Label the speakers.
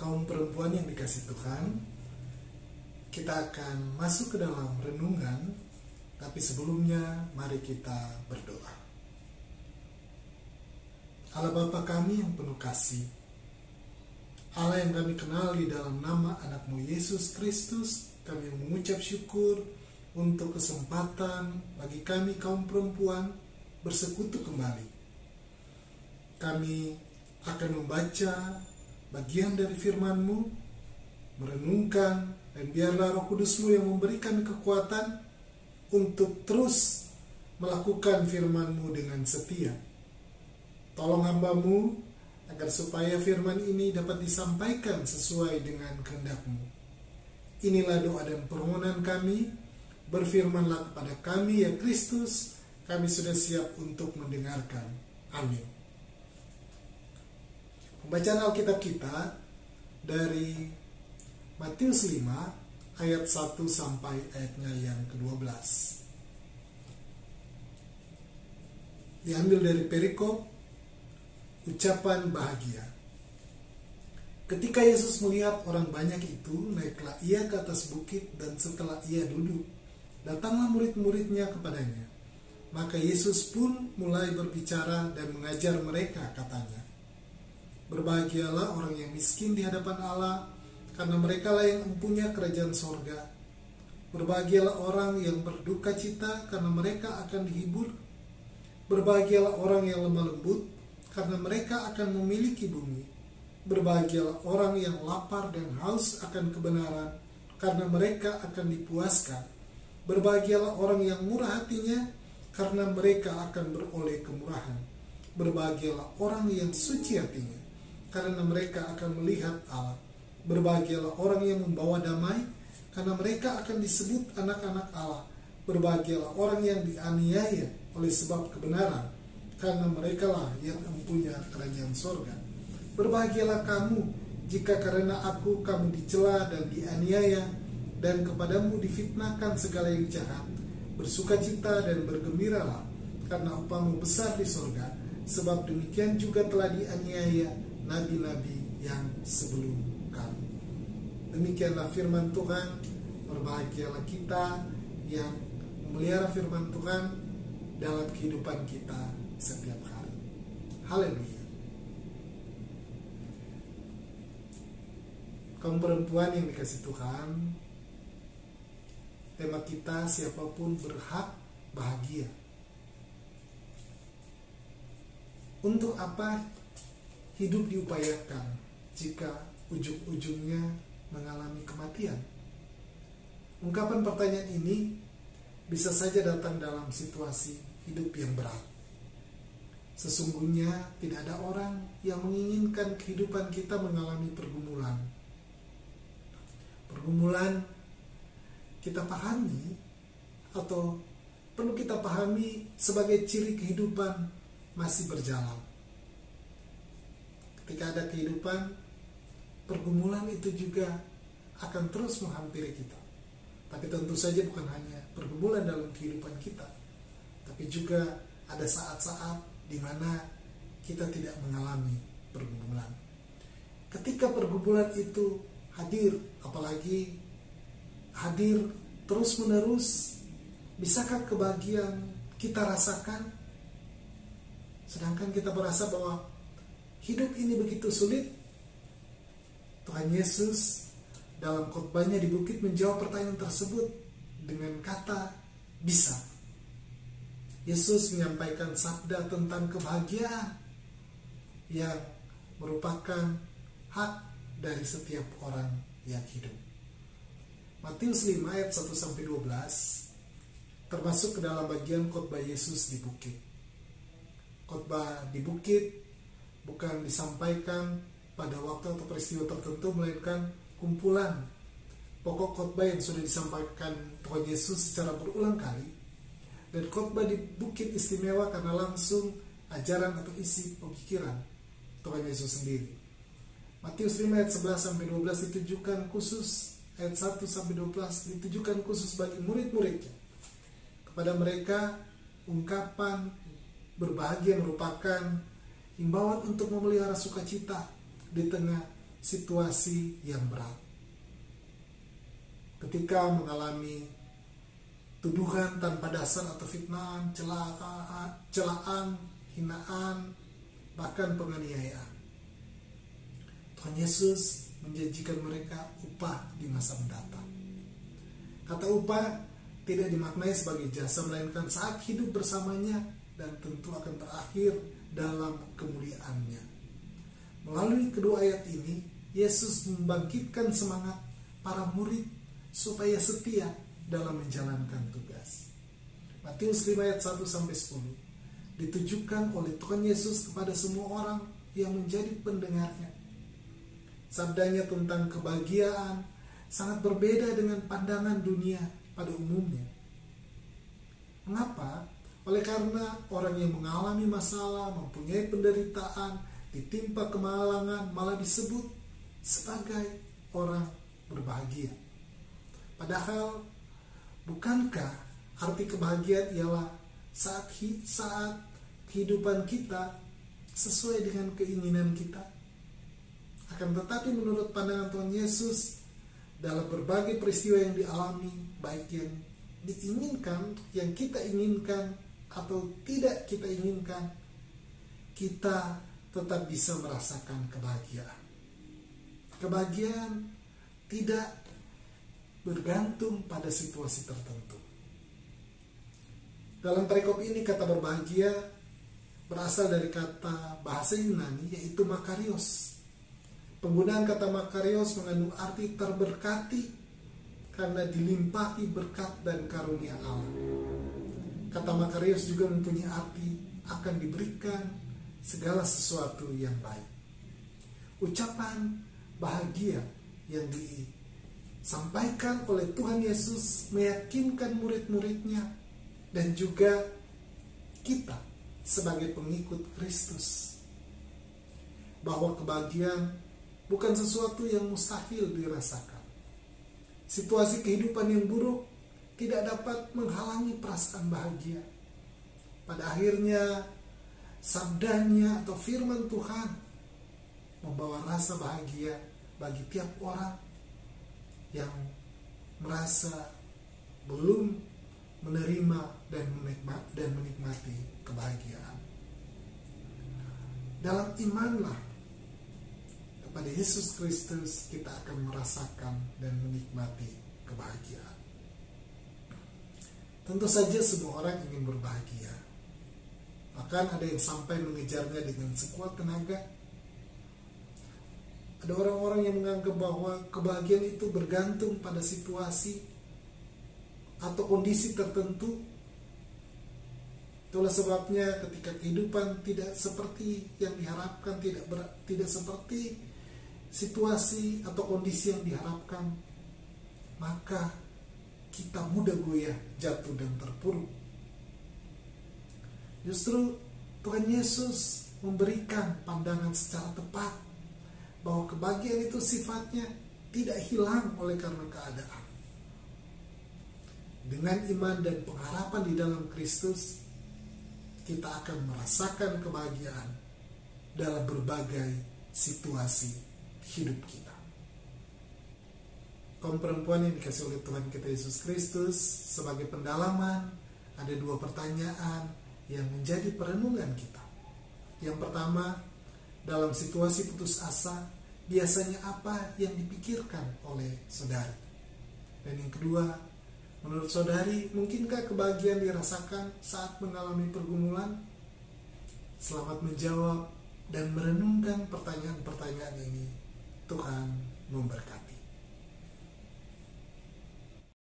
Speaker 1: Kaum perempuan yang dikasih Tuhan, kita akan masuk ke dalam renungan, tapi sebelumnya mari kita berdoa. Allah Bapa kami yang penuh kasih, Allah yang kami kenal di dalam nama anak-Mu Yesus Kristus, kami mengucap syukur untuk kesempatan bagi kami kaum perempuan bersekutu kembali. Kami akan membaca bagian dari firman-Mu, merenungkan, dan biarlah Roh Kudus-Mu yang memberikan kekuatan untuk terus melakukan firman-Mu dengan setia. Tolong hamba-Mu agar supaya firman ini dapat disampaikan sesuai dengan kehendak-Mu. Inilah doa dan permohonan kami, berfirmanlah kepada kami ya Kristus, kami sudah siap untuk mendengarkan. Amin. Pembacaan Alkitab kita dari Matius 5 ayat 1 sampai ayatnya yang ke-12. Diambil dari perikop ucapan bahagia. Ketika Yesus melihat orang banyak itu, naiklah ia ke atas bukit, dan setelah ia duduk, datanglah murid-muridnya kepadanya. Maka Yesus pun mulai berbicara dan mengajar mereka, katanya, berbahagialah orang yang miskin di hadapan Allah, karena merekalah yang mempunyai kerajaan sorga. Berbahagialah orang yang berduka cita, karena mereka akan dihibur. Berbahagialah orang yang lemah lembut, karena mereka akan memiliki bumi. Berbahagialah orang yang lapar dan haus akan kebenaran, karena mereka akan dipuaskan. Berbahagialah orang yang murah hatinya, karena mereka akan beroleh kemurahan. Berbahagialah orang yang suci hatinya, karena mereka akan melihat Allah. Berbahagialah orang yang membawa damai, karena mereka akan disebut anak-anak Allah. Berbahagialah orang yang dianiaya oleh sebab kebenaran, karena merekalah yang mempunyai kerajaan sorga. Berbahagialah kamu jika karena aku kamu dicela dan dianiaya, dan kepadamu difitnahkan segala yang jahat. Bersukacita dan bergembiralah, karena upahmu besar di sorga, sebab demikian juga telah dianiaya nabi-nabi yang sebelum kamu. Demikianlah firman Tuhan. Berbahagialah kita yang memelihara firman Tuhan dalam kehidupan kita setiap hari. Haleluya. Kaum perempuan yang dikasih Tuhan, tema kita siapapun berhak bahagia. Untuk apa hidup diupayakan jika ujung-ujungnya mengalami kematian? Ungkapan pertanyaan ini bisa saja datang dalam situasi hidup yang berat. Sesungguhnya tidak ada orang yang menginginkan kehidupan kita mengalami pergumulan. Pergumulan kita pahami atau perlu kita pahami sebagai ciri kehidupan masih berjalan. Ketika ada kehidupan, pergumulan itu juga akan terus menghampiri kita. Tapi tentu saja bukan hanya pergumulan dalam kehidupan kita, tapi juga ada saat-saat di mana kita tidak mengalami pergumulan. Ketika pergumulan itu hadir, apalagi hadir terus-menerus, bisakah kebahagiaan kita rasakan? Sedangkan kita merasa bahwa hidup ini begitu sulit. Tuhan Yesus dalam khotbahnya di bukit menjawab pertanyaan tersebut dengan kata bisa. Yesus menyampaikan sabda tentang kebahagiaan yang merupakan hak dari setiap orang yang hidup. Matius 5 ayat 1-12 termasuk ke dalam bagian khotbah Yesus di bukit. Khotbah di bukit bukan disampaikan pada waktu atau peristiwa tertentu, melainkan kumpulan pokok khotbah yang sudah disampaikan Tuhan Yesus secara berulang kali. Dan khotbah di bukit istimewa karena langsung ajaran atau isi pemikiran Tuhan Yesus sendiri. Matius 5 ayat 11-12 ditujukan khusus, ayat 1-12 ditujukan khusus bagi murid-muridnya. Kepada mereka, ungkapan berbahagia merupakan himbauan untuk memelihara sukacita di tengah situasi yang berat. Ketika mengalami tuduhan tanpa dasar atau fitnah, celaan, hinaan, bahkan penganiayaan, Tuhan Yesus menjanjikan mereka upah di masa mendatang. Kata upah tidak dimaknai sebagai jasa, melainkan saat hidup bersamanya dan tentu akan berakhir dalam kemuliaannya. Melalui kedua ayat ini, Yesus membangkitkan semangat para murid supaya setia dalam menjalankan tugas. Matius 5 ayat 1-10 ditujukan oleh Tuhan Yesus kepada semua orang yang menjadi pendengarnya. Sabdanya tentang kebahagiaan sangat berbeda dengan pandangan dunia pada umumnya. Mengapa? Oleh karena orang yang mengalami masalah, mempunyai penderitaan, ditimpa kemalangan, malah disebut sebagai orang berbahagia. Padahal, bukankah arti kebahagiaan ialah saat kehidupan kita sesuai dengan keinginan kita? Akan tetapi menurut pandangan Tuhan Yesus, dalam berbagai peristiwa yang dialami, baik yang diinginkan, yang kita inginkan, atau tidak kita inginkan, kita tetap bisa merasakan kebahagiaan. Kebahagiaan tidak bergantung pada situasi tertentu. Dalam perikop ini kata berbahagia berasal dari kata bahasa Yunani yaitu makarios. Penggunaan kata makarios mengandung arti terberkati karena dilimpahi berkat dan karunia Allah. Kata makarios juga mempunyai arti akan diberikan segala sesuatu yang baik. Ucapan bahagia yang disampaikan oleh Tuhan Yesus meyakinkan murid-muridnya dan juga kita sebagai pengikut Kristus bahwa kebahagiaan bukan sesuatu yang mustahil dirasakan. Situasi kehidupan yang buruk tidak dapat menghalangi perasaan bahagia. Pada akhirnya, sabdanya atau firman Tuhan membawa rasa bahagia bagi tiap orang yang merasa belum menerima dan menikmati kebahagiaan. Dalam imanlah kepada Yesus Kristus, kita akan merasakan dan menikmati kebahagiaan. Tentu saja semua orang ingin berbahagia. Bahkan ada yang sampai mengejarnya dengan sekuat tenaga. Ada orang-orang yang menganggap bahwa kebahagiaan itu bergantung pada situasi atau kondisi tertentu. Itulah sebabnya ketika kehidupan tidak seperti yang diharapkan, tidak seperti situasi atau kondisi yang diharapkan, maka kita mudah goyah, jatuh dan terpuruk. Justru Tuhan Yesus memberikan pandangan secara tepat bahwa kebahagiaan itu sifatnya tidak hilang oleh karena keadaan. Dengan iman dan pengharapan di dalam Kristus, kita akan merasakan kebahagiaan dalam berbagai situasi hidup kita. Kaum perempuan yang dikasih oleh Tuhan kita Yesus Kristus, sebagai pendalaman ada dua pertanyaan yang menjadi perenungan kita. Yang pertama, dalam situasi putus asa, biasanya apa yang dipikirkan oleh saudari? Dan yang kedua, menurut saudari, mungkinkah kebahagiaan dirasakan saat mengalami pergumulan? Selamat menjawab dan merenungkan pertanyaan-pertanyaan ini. Tuhan memberkati.